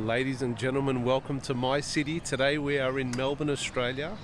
Ladies and gentlemen, welcome to my city. Today we are in Melbourne, Australia,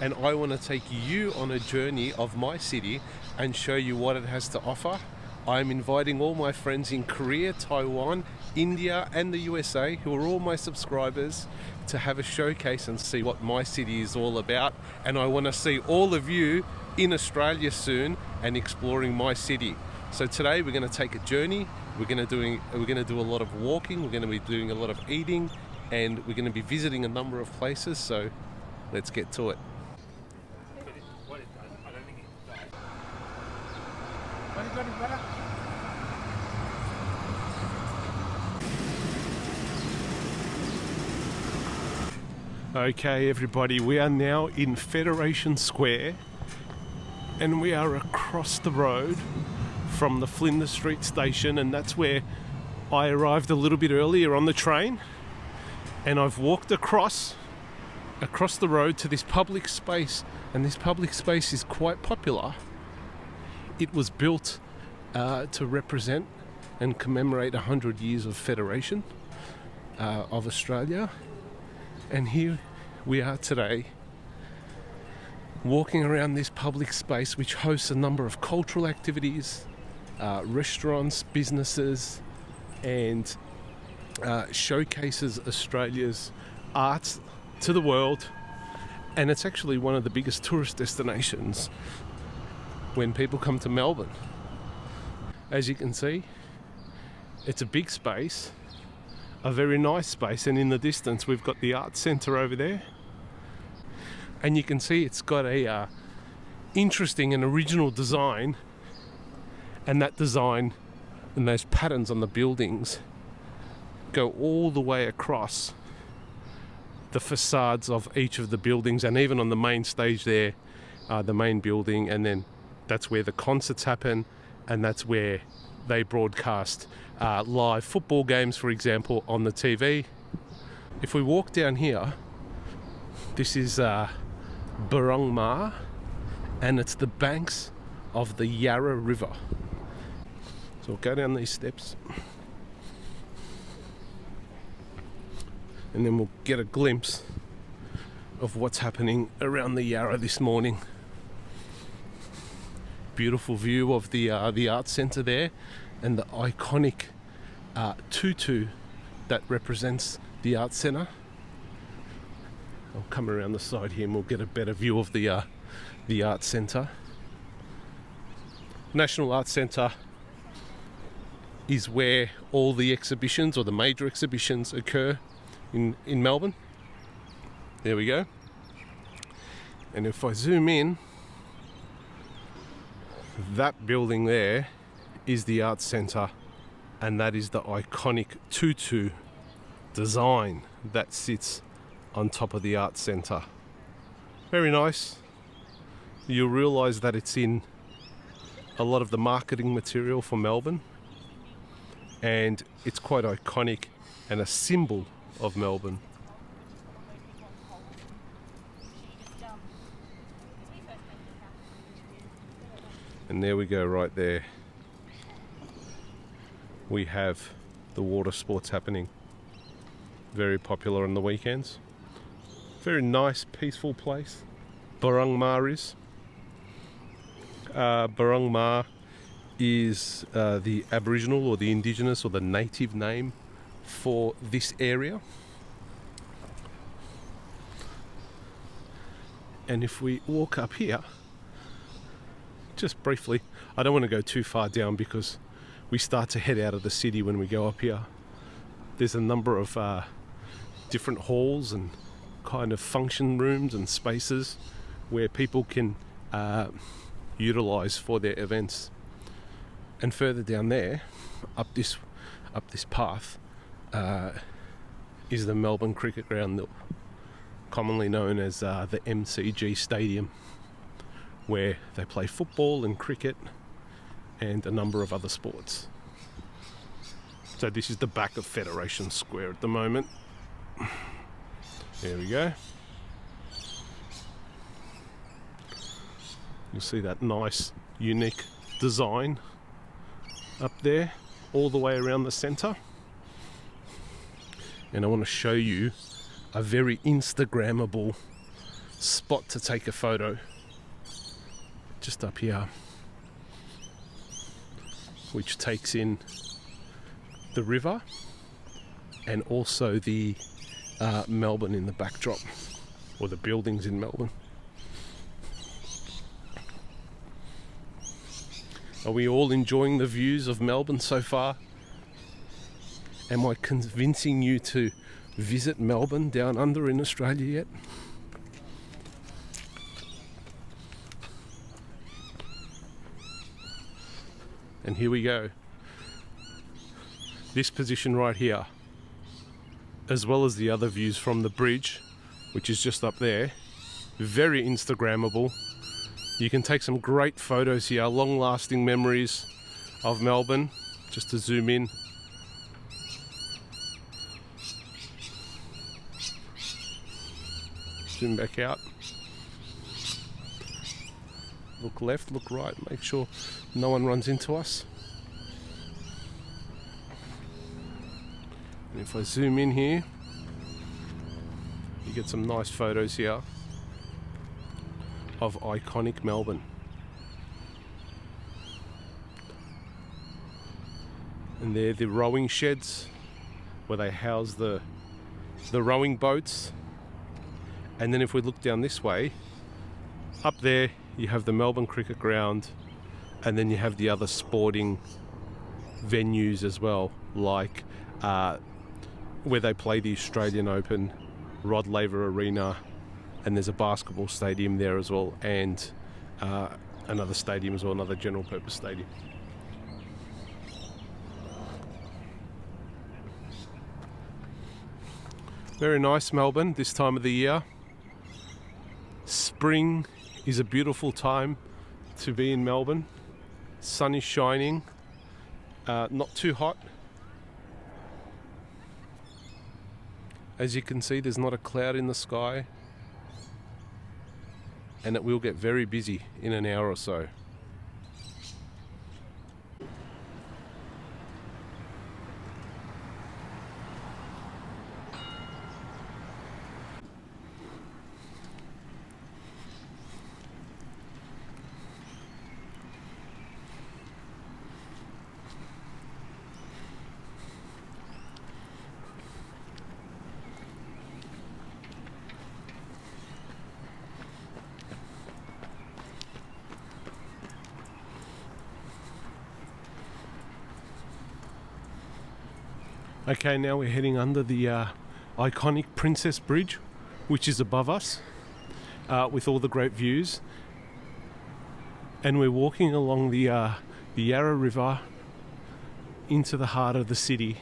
and I want to take you on a journey of my city and show you what it has to offer. I'm inviting all my friends in Korea, Taiwan, India and the USA, who are all my subscribers, to have a showcase and see what my city is all about. And I want to see all of you in Australia soon and exploring my city. So today we're going to take a journey. We're going to do a lot of walking. We're going to be doing a lot of eating, and we're going to be visiting a number of places. So let's get to it. Okay, everybody, we are now in Federation Square, and we are across the road from the Flinders Street station, and that's where I arrived a little bit earlier on the train. And I've walked across the road to this public space, and this public space is quite popular. It was built to represent and commemorate 100 years of Federation of Australia. And here we are today, walking around this public space, which hosts a number of cultural activities, restaurants, businesses, and showcases Australia's arts to the world. And it's actually one of the biggest tourist destinations when people come to Melbourne. As you can see, it's a big space, a very nice space, and in the distance we've got the Arts Centre over there, and you can see it's got a interesting and original design, and that design and those patterns on the buildings go all the way across the facades of each of the buildings, and even on the main stage there, the main building, and then that's where the concerts happen, and that's where they broadcast live football games, for example, on the TV. If we walk down here, this is Birrarung Marr, and it's the banks of the Yarra River. So we'll go down these steps, and then we'll get a glimpse of what's happening around the Yarra this morning. Beautiful view of the Arts Centre there, and the iconic tutu that represents the Arts Centre. I'll come around the side here and we'll get a better view of the Arts Centre. National Arts Centre is where all the exhibitions, or the major exhibitions, occur in Melbourne. There we go. And if I zoom in, that building there is the Arts Centre, and that is the iconic tutu design that sits on top of the Arts Centre. Very nice. You'll realise that it's in a lot of the marketing material for Melbourne, and it's quite iconic and a symbol of Melbourne. And there we go, right there. We have the water sports happening. Very popular on the weekends. Very nice, peaceful place. Birrarung Marr is. Birrarung Marr is the Aboriginal or the Indigenous or the native name for this area. And if we walk up here, just briefly, I don't want to go too far down because we start to head out of the city when we go up here. There's a number of different halls and kind of function rooms and spaces where people can utilise for their events. And further down there, up this path, is the Melbourne Cricket Ground, commonly known as the MCG Stadium, where they play football and cricket and a number of other sports. So this is the back of Federation Square at the moment. There we go. You'll see that nice, unique design up there, all the way around the centre. and I want to show you a very Instagrammable spot to take a photo just up here, which takes in the river and also the Melbourne in the backdrop, or the buildings in Melbourne. Are we all enjoying the views of Melbourne so far? Am I convincing you to visit Melbourne down under in Australia yet? And here we go. This position right here, as well as the other views from the bridge, which is just up there, very Instagrammable. You can take some great photos here, long-lasting memories of Melbourne. Just to zoom in. Zoom back out. Look left, look right, make sure no one runs into us. And if I zoom in here, you get some nice photos here of iconic Melbourne. And they're the rowing sheds where they house the rowing boats. And then if we look down this way, up there you have the Melbourne Cricket Ground, and then you have the other sporting venues as well, like where they play the Australian Open, Rod Laver Arena, and there's a basketball stadium there as well, and another stadium as well, another general purpose stadium. Very nice Melbourne this time of the year. Spring is a beautiful time to be in Melbourne. Sun is shining, not too hot. As you can see, there's not a cloud in the sky, and it will get very busy in an hour or so. Okay, now we're heading under the iconic Princess Bridge, which is above us, with all the great views. And we're walking along the Yarra River into the heart of the city.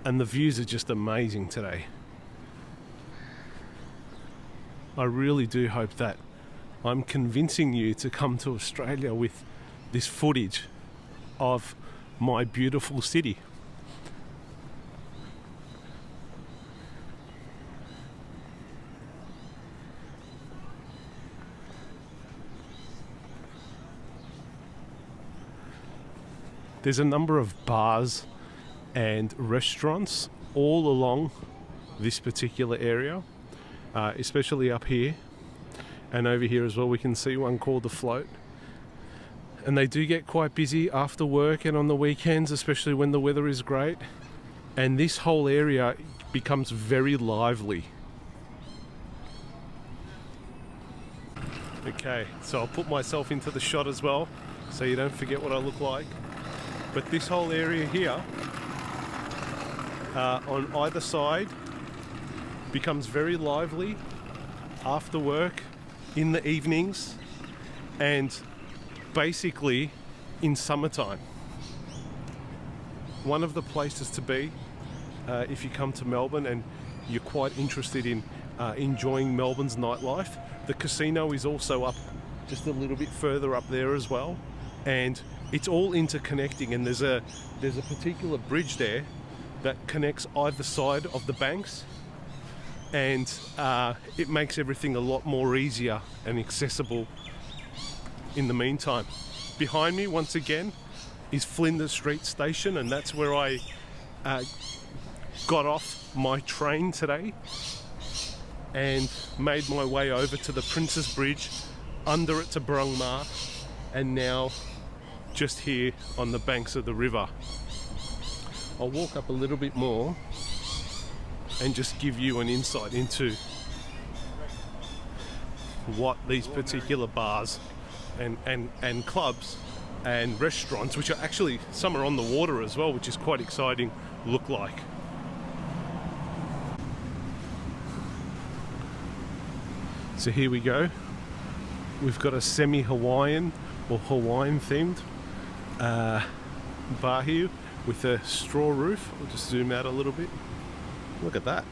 And the views are just amazing today. I really do hope that I'm convincing you to come to Australia with this footage of my beautiful city. There's a number of bars and restaurants all along this particular area, especially up here and over here as well. We can see one called The Float, and they do get quite busy after work and on the weekends, especially when the weather is great, and this whole area becomes very lively. Okay, so I'll put myself into the shot as well so you don't forget what I look like. But this whole area here, on either side, becomes very lively after work, in the evenings, and basically in summertime. One of the places to be if you come to Melbourne and you're quite interested in enjoying Melbourne's nightlife. The casino is also up just a little bit further up there as well, and it's all interconnecting, and there's a particular bridge there that connects either side of the banks, and it makes everything a lot more easier and accessible in the meantime. Behind me, once again, is Flinders Street Station, and that's where I got off my train today and made my way over to the Princess Bridge, under it to Birrarung Marr, and now just here on the banks of the river. I'll walk up a little bit more and just give you an insight into what these particular bars and clubs and restaurants, which are actually, some are on the water as well, which is quite exciting, look like. So here we go. We've got a semi-Hawaiian or Hawaiian themed bar here with a straw roof. I'll just zoom out a little bit. Look at that.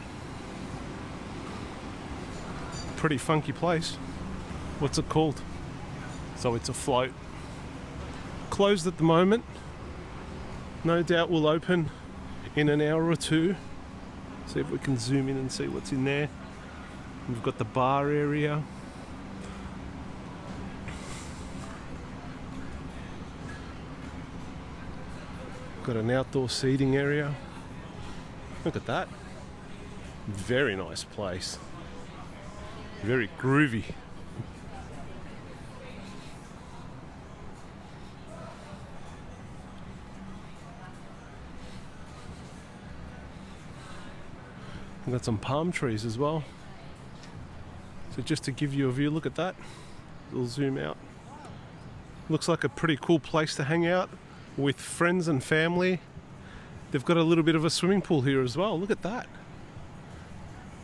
Pretty funky place. What's it called? So it's a float. Closed at the moment. No doubt will open in an hour or two. See if we can zoom in and see what's in there. We've got the bar area. Got an outdoor seating area. Look at that. Very nice place. Very groovy. We've got some palm trees as well. So just to give you a view, look at that. We'll zoom out. Looks like a pretty cool place to hang out with friends and family. They've got a little bit of a swimming pool here as well. Look at that.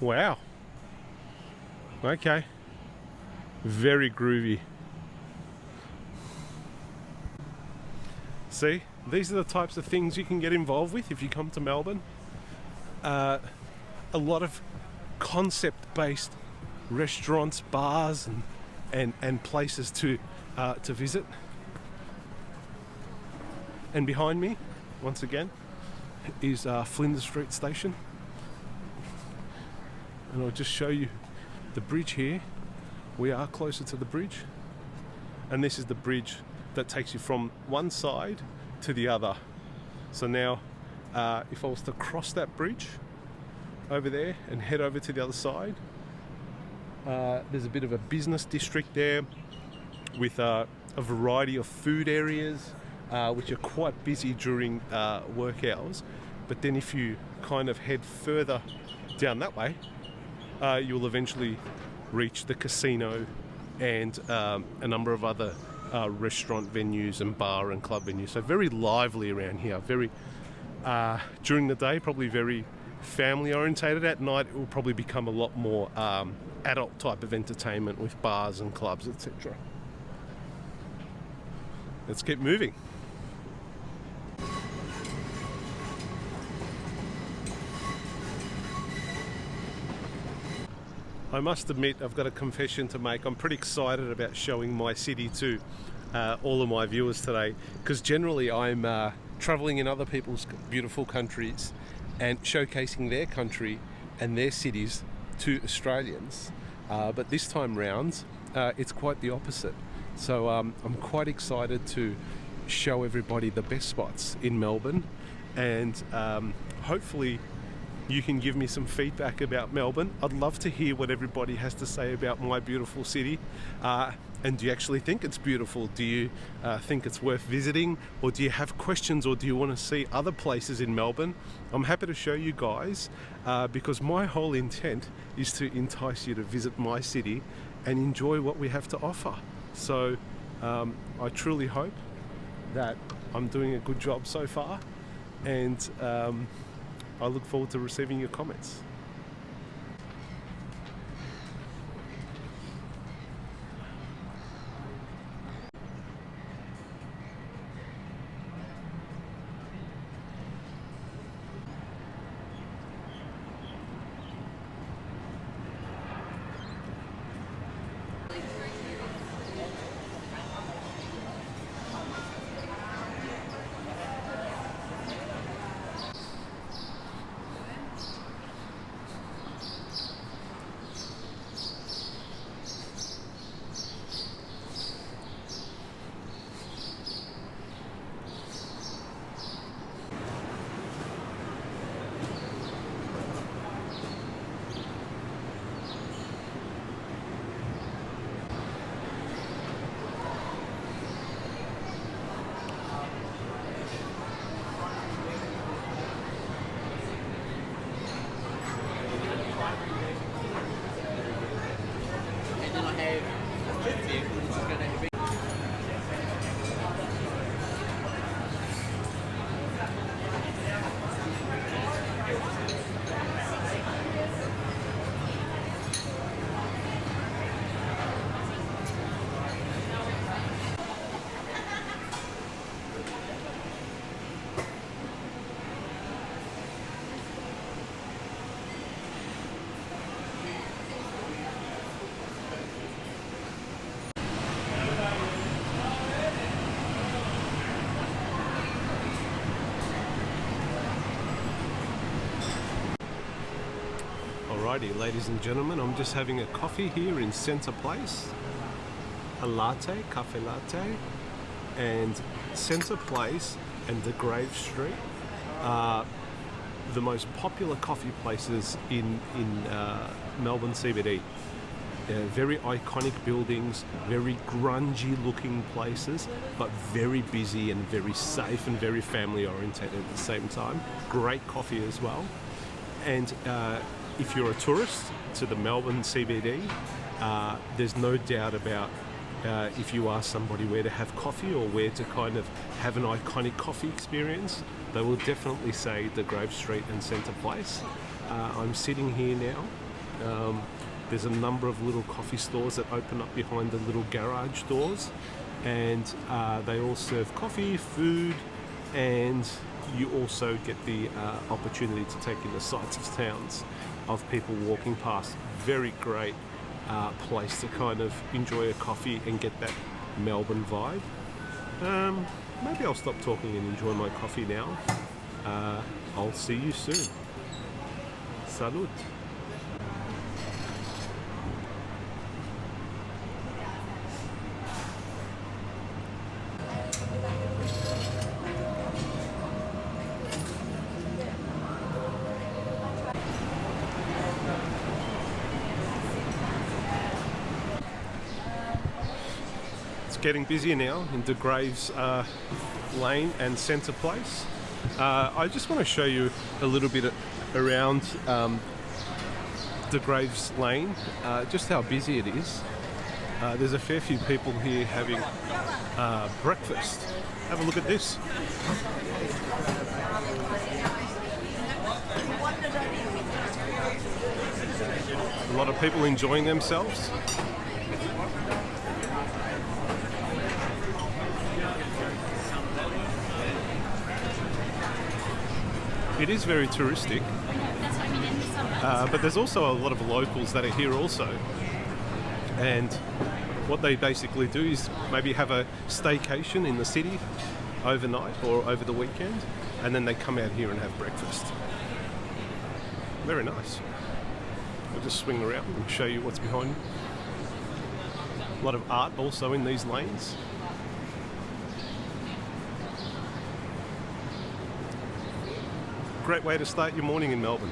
Wow. Okay. Very groovy. See, these are the types of things you can get involved with if you come to Melbourne. A lot of concept-based restaurants, bars, and places to visit. And behind me, once again, is Flinders Street Station. And I'll just show you the bridge here. We are closer to the bridge. And this is the bridge that takes you from one side to the other. So now, if I was to cross that bridge over there and head over to the other side, there's a bit of a business district there with a variety of food areas, which are quite busy during work hours. But then if you kind of head further down that way, you'll eventually reach the casino and a number of other restaurant venues and bar and club venues. So very lively around here. Very during the day, probably very family orientated. At night, it will probably become a lot more adult type of entertainment with bars and clubs, etc. Let's keep moving. I must admit, I've got a confession to make. I'm pretty excited about showing my city to all of my viewers today, because generally I'm travelling in other people's beautiful countries and showcasing their country and their cities to Australians. But this time round, it's quite the opposite. So I'm quite excited to show everybody the best spots in Melbourne, and hopefully you can give me some feedback about Melbourne. I'd love to hear what everybody has to say about my beautiful city. And do you actually think it's beautiful? Do you think it's worth visiting? Or do you have questions, or do you want to see other places in Melbourne? I'm happy to show you guys, because my whole intent is to entice you to visit my city and enjoy what we have to offer. So I truly hope that I'm doing a good job so far, and I look forward to receiving your comments. Alrighty, ladies and gentlemen, I'm just having a coffee here in Centre Place. A latte, cafe latte, and Centre Place and Degraves Street are the most popular coffee places in Melbourne CBD. Very iconic buildings, very grungy looking places, but very busy and very safe and very family oriented at the same time. Great coffee as well. And if you're a tourist to the Melbourne CBD, there's no doubt about if you ask somebody where to have coffee or where to kind of have an iconic coffee experience, they will definitely say Degraves Street and Centre Place. I'm sitting here now. There's a number of little coffee stores that open up behind the little garage doors, and they all serve coffee, food, and you also get the opportunity to take in the sights of towns of people walking past. Very great place to kind of enjoy a coffee and get that Melbourne vibe. Maybe I'll stop talking and enjoy my coffee now. I'll see you soon. Salut. Getting busier now in Degraves Lane and Centre Place. I just want to show you a little bit around Degraves Lane, just how busy it is. There's a fair few people here having breakfast. Have a look at this. A lot of people enjoying themselves. It is very touristic, but there's also a lot of locals that are here also, and what they basically do is maybe have a staycation in the city overnight or over the weekend, and then they come out here and have breakfast. Very nice. I'll just swing around and show you what's behind me. A lot of art also in these lanes. Great way to start your morning in Melbourne.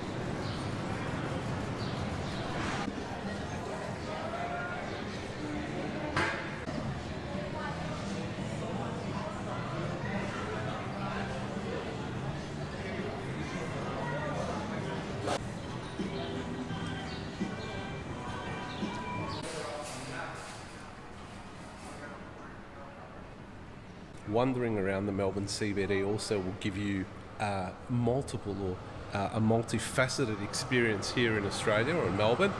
Wandering around the Melbourne CBD also will give you multiple or a multifaceted experience here in Australia or in Melbourne.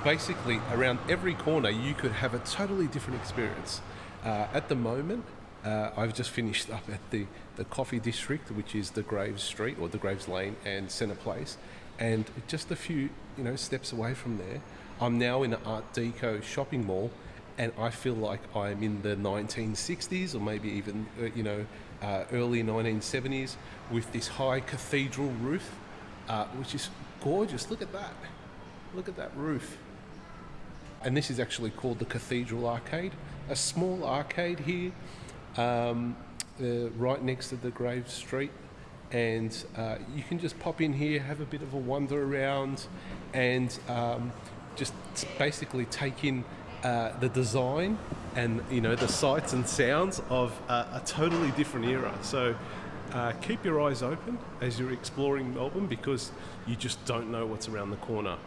Basically, around every corner you could have a totally different experience. At the moment, I've just finished up at the coffee district, which is Degraves Street or Degraves Lane and Centre Place, and just a few steps away from there, I'm now in an Art Deco shopping mall, and I feel like I'm in the 1960s or maybe even early 1970s with this high cathedral roof, which is gorgeous. Look at that. Look at that roof. And this is actually called the Cathedral Arcade, a small arcade here right next to the Degraves Street. And you can just pop in here, have a bit of a wander around, and just basically take in the design and the sights and sounds of a totally different era. So keep your eyes open as you're exploring Melbourne, because you just don't know what's around the corner.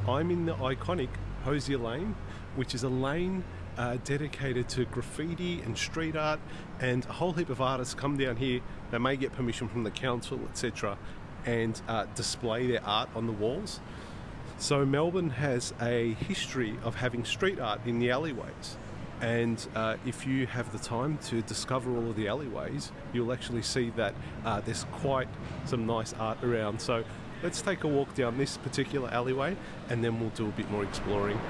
I'm in the iconic Hosier Lane, which is a lane dedicated to graffiti and street art, and a whole heap of artists come down here. They may get permission from the council, etc., and display their art on the walls. So Melbourne has a history of having street art in the alleyways, and if you have the time to discover all of the alleyways, you'll actually see that there's quite some nice art around. So let's take a walk down this particular alleyway and then we'll do a bit more exploring.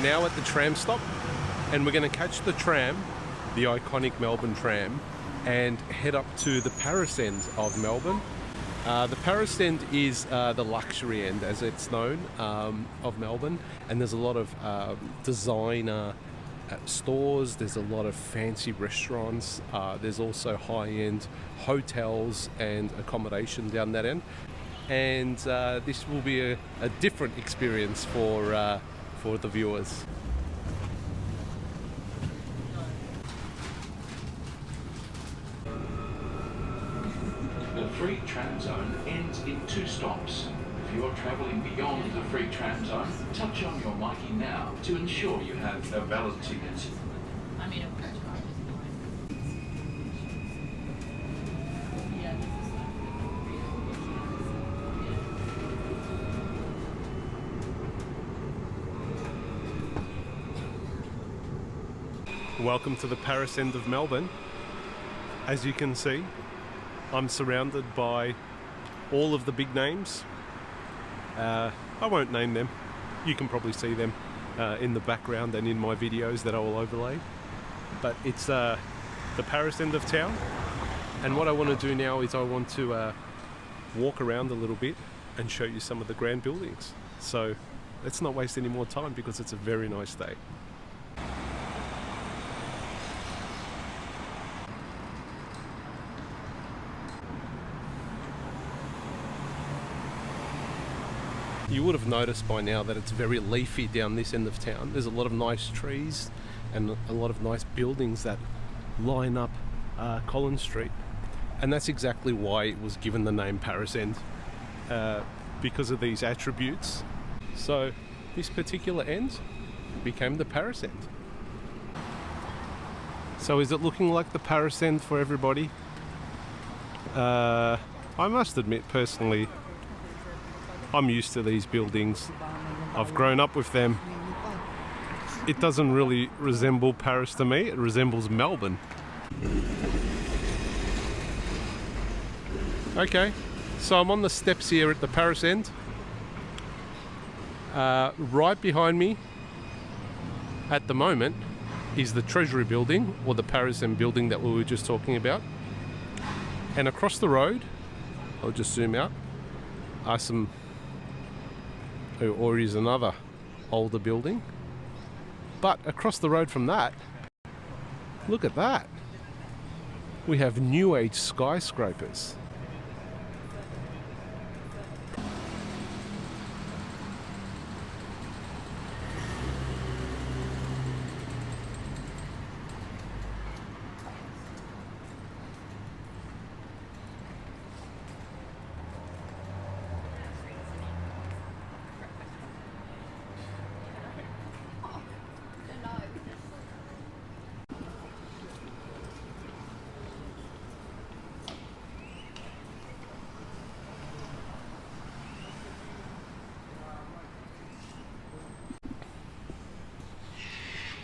now at the tram stop, and we're going to catch the tram, the iconic Melbourne tram, and head up to the Paris end of Melbourne. The Paris end is the luxury end, as it's known, of Melbourne, and there's a lot of designer stores, there's a lot of fancy restaurants, there's also high-end hotels and accommodation down that end, and this will be a different experience for the viewers. The free tram zone ends in 2 stops. If you are travelling beyond the free tram zone, touch on your Mikey now to ensure you have a valid ticket. Welcome to the Paris end of Melbourne. As you can see, I'm surrounded by all of the big names. I won't name them. You can probably see them in the background and in my videos that I will overlay. But it's the Paris end of town. And what I want to do now is I want to walk around a little bit and show you some of the grand buildings. So let's not waste any more time because it's a very nice day. You would have noticed by now that it's very leafy down this end of town. There's a lot of nice trees and a lot of nice buildings that line up Collins Street. And that's exactly why it was given the name Paris End, because of these attributes. So this particular end became the Paris End. So is it looking like the Paris End for everybody? I must admit personally, I'm used to these buildings. I've grown up with them. It doesn't really resemble Paris to me, it resembles Melbourne. Okay, so I'm on the steps here at the Paris end. Right behind me at the moment is the Treasury Building, or the Paris End building that we were just talking about. And across the road, I'll just zoom out, are some, or is another older building. But across the road from that, look at that. We have new age skyscrapers.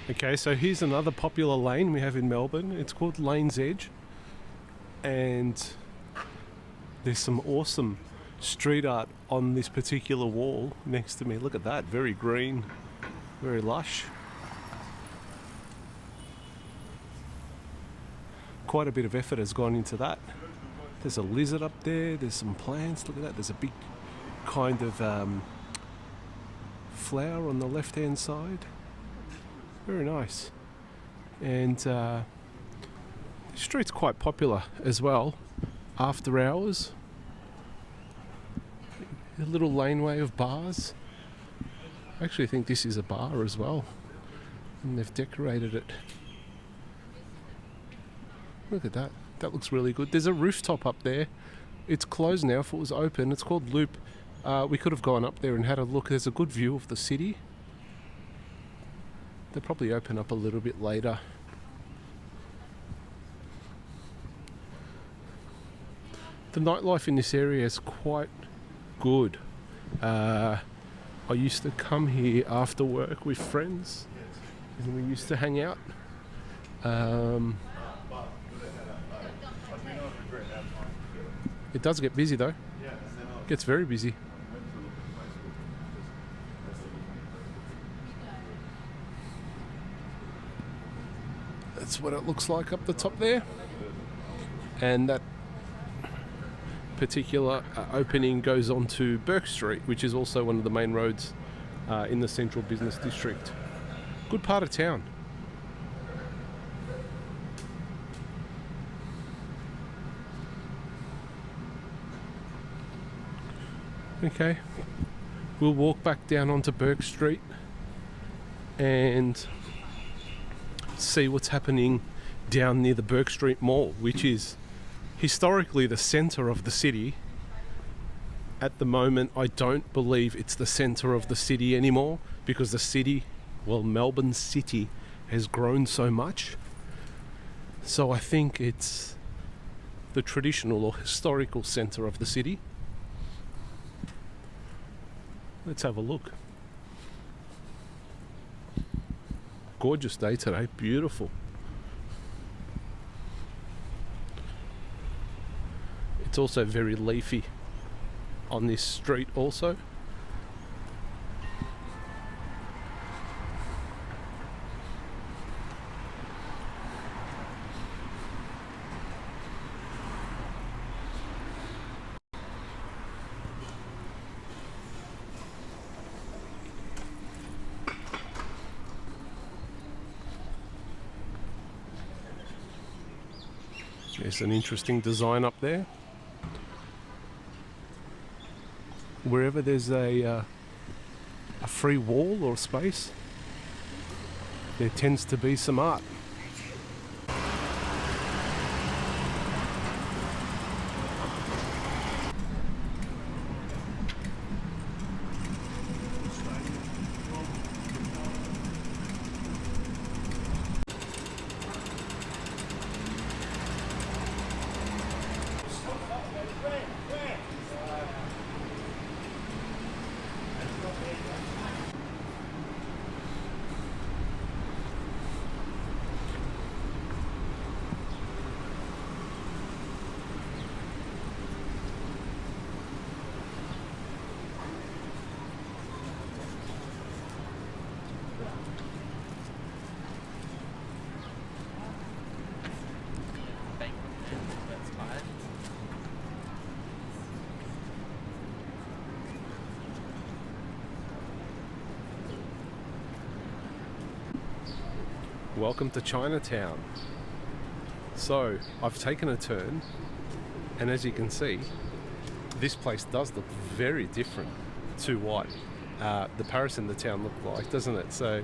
Okay, so here's another popular lane we have in Melbourne. It's called Lane's Edge, and there's some awesome street art on this particular wall next to me. Look at that, very green, very lush. Quite a bit of effort has gone into that. There's a lizard up there, there's some plants, look at that, there's a big kind of flower on the left hand side. Very nice. And the street's quite popular as well after hours. A little laneway of bars. I actually think this is a bar as well, and they've decorated it. Look at that, that looks really good. There's a rooftop up there. It's closed now. If it was open, it's called Loop. We could have gone up there and had a look. There's a good view of the city. They'll probably open up a little bit later. The nightlife in this area is quite good. I used to come here after work with friends and we used to hang out. It does get busy though. It gets very busy. That's what it looks like up the top there. And that particular opening goes on to Bourke Street, which is also one of the main roads in the central business district. Good part of town. Okay, we'll walk back down onto Bourke Street and see what's happening down near the Bourke Street Mall, which is historically the centre of the city. At the moment, I don't believe it's the centre of the city anymore because the city, well, Melbourne City, has grown so much. So I think it's the traditional or historical centre of the city. Let's have a look. Gorgeous day today, beautiful. It's also very leafy on this street also. There's an interesting design up there. Wherever there's a free wall or space, there tends to be some art. Welcome to Chinatown. So I've taken a turn, and as you can see, this place does look very different to what the Paris in the town looked like, doesn't it? So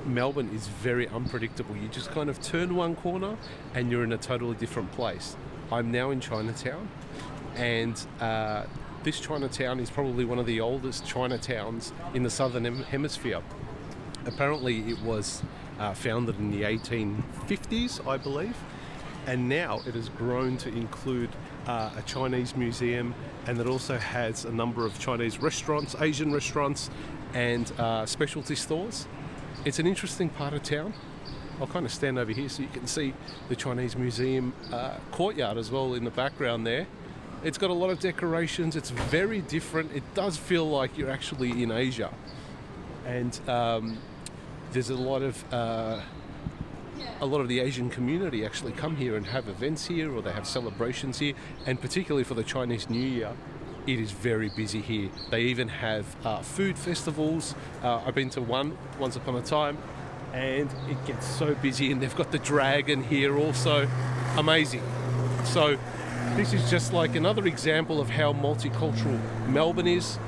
Melbourne is very unpredictable. You just kind of turn one corner and you're in a totally different place. I'm now in Chinatown, and this Chinatown is probably one of the oldest Chinatowns in the southern hemisphere. Apparently it was founded in the 1850s, I believe, and now it has grown to include a Chinese museum, and it also has a number of Chinese restaurants, Asian restaurants, and specialty stores. It's an interesting part of town. I'll kind of stand over here so you can see the Chinese museum courtyard as well in the background there. It's got a lot of decorations. It's very different. It does feel like you're actually in Asia, and there's a lot of the Asian community actually come here and have events here, or they have celebrations here, and particularly for the Chinese New Year, it is very busy here. They even have food festivals. I've been to one once upon a time, and it gets so busy, and they've got the dragon here also. Amazing. So this is just like another example of how multicultural Melbourne is.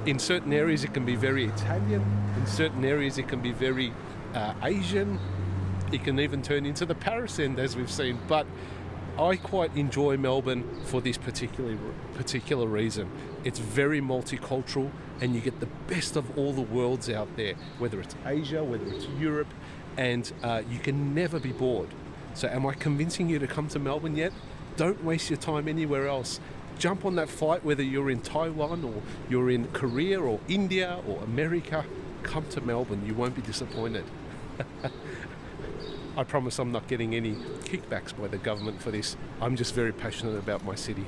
In certain areas it can be very Italian, in certain areas it can be very Asian. It can even turn into the Paris end, as we've seen. But I quite enjoy Melbourne for this particular reason. It's very multicultural, and you get the best of all the worlds out there, whether it's Asia, whether it's Europe, and you can never be bored. So am I convincing you to come to Melbourne yet? Don't waste your time anywhere else. Jump on that flight, whether you're in Taiwan or you're in Korea or India or America. Come to Melbourne, you won't be disappointed. I promise I'm not getting any kickbacks by the government for this. I'm just very passionate about my city.